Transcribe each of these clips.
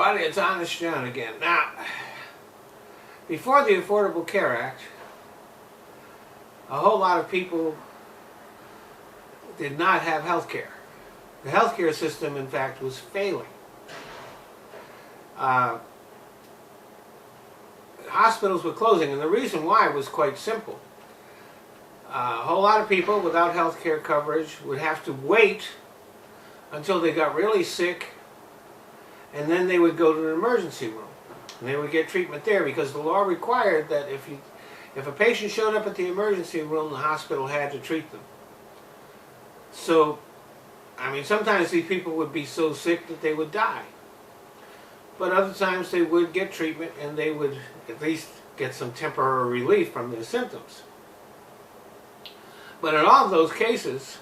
everybody, it's Honest John again. Now, before the Affordable Care Act, a whole lot of people did not have health care. The healthcare system, in fact, was failing. Hospitals were closing, and the reason why was quite simple. A whole lot of people without health care coverage would have to wait until they got really sick, and then they would go to an emergency room. And they would get treatment there because the law required that if a patient showed up at the emergency room, the hospital had to treat them. So, I mean, sometimes these people would be so sick that they would die. But other times they would get treatment and they would at least get some temporary relief from their symptoms. But in all of those cases,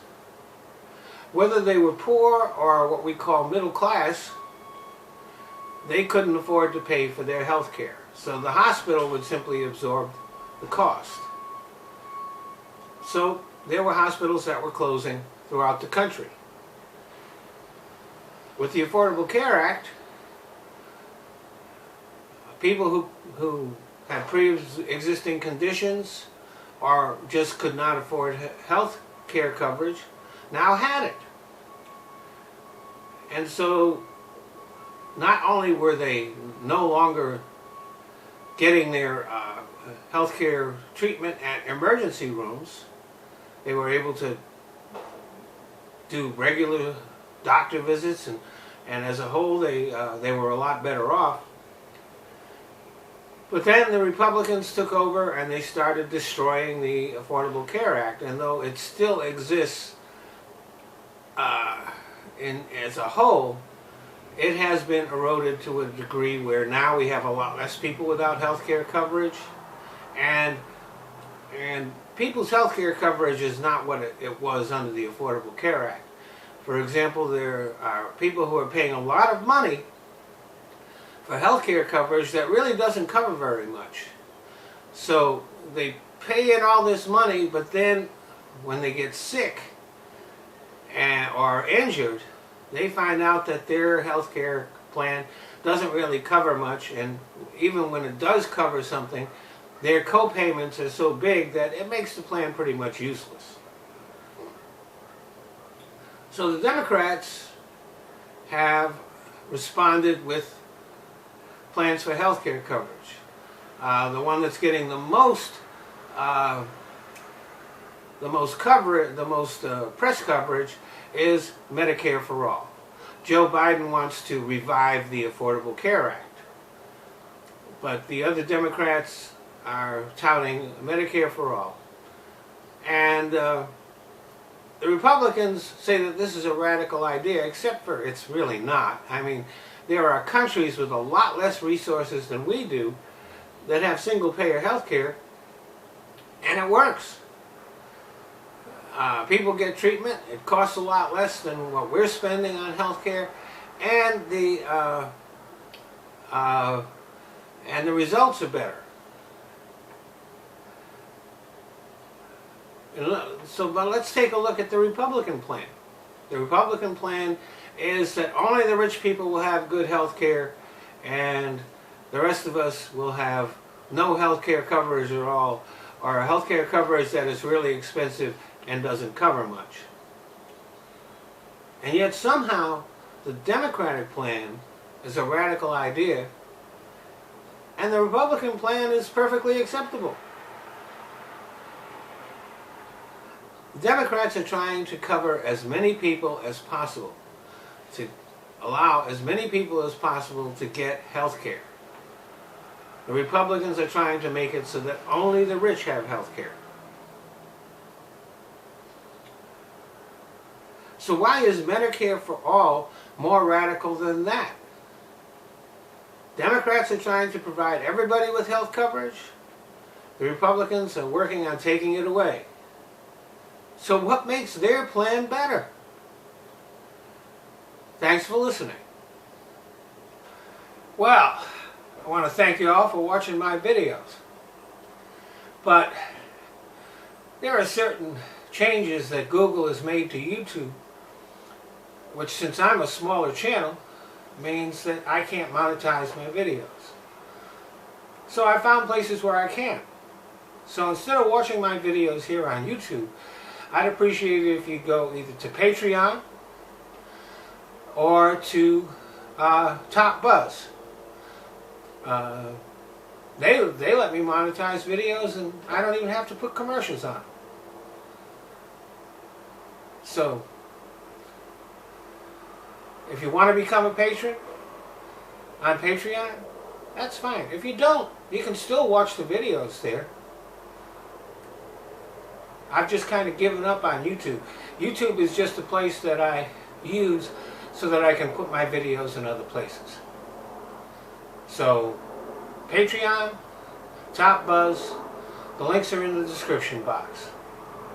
whether they were poor or what we call middle class, they couldn't afford to pay for their health care. So the hospital would simply absorb the cost. So there were hospitals that were closing throughout the country. With the Affordable Care Act, people who had pre-existing conditions or just could not afford health care coverage now had it. And so not only were they no longer getting their health care treatment at emergency rooms, they were able to do regular doctor visits, and as a whole they were a lot better off. But then the Republicans took over and they started destroying the Affordable Care Act, and though it still exists as a whole, it has been eroded to a degree where now we have a lot less people without health care coverage, and people's health care coverage is not what it was under the Affordable Care Act. For example, there are people who are paying a lot of money for health care coverage that really doesn't cover very much. So they pay in all this money, but then when they get sick or injured, they find out that their health care plan doesn't really cover much, and even when it does cover something, their co-payments are so big that it makes the plan pretty much useless. So the Democrats have responded with plans for health care coverage. The one that's getting the most press coverage is Medicare for All. Joe Biden wants to revive the Affordable Care Act, but the other Democrats are touting Medicare for All. And the Republicans say that this is a radical idea, except for it's really not. I mean, there are countries with a lot less resources than we do that have single-payer health care, and it works. People get treatment. It costs a lot less than what we're spending on health care, and the results are better. But let's take a look at the Republican plan. The Republican plan is that only the rich people will have good health care, and the rest of us will have no health care coverage at all, or a health care coverage that is really expensive and doesn't cover much. And yet somehow the Democratic plan is a radical idea, and the Republican plan is perfectly acceptable. The Democrats are trying to cover as many people as possible, to allow as many people as possible to get health care. The Republicans are trying to make it so that only the rich have health care. So why is Medicare for All more radical than that? Democrats are trying to provide everybody with health coverage. The Republicans are working on taking it away. So what makes their plan better? Thanks for listening. Well, I want to thank you all for watching my videos. But there are certain changes that Google has made to YouTube, which, since I'm a smaller channel, means that I can't monetize my videos. So I found places where I can. So instead of watching my videos here on YouTube, I'd appreciate it if you go either to Patreon or to Top Buzz. They let me monetize videos and I don't even have to put commercials on. So, if you want to become a patron on Patreon, that's fine. If you don't, you can still watch the videos there. I've just kind of given up on YouTube. YouTube is just a place that I use so that I can put my videos in other places. So, Patreon, Top Buzz, the links are in the description box.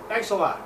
Thanks a lot.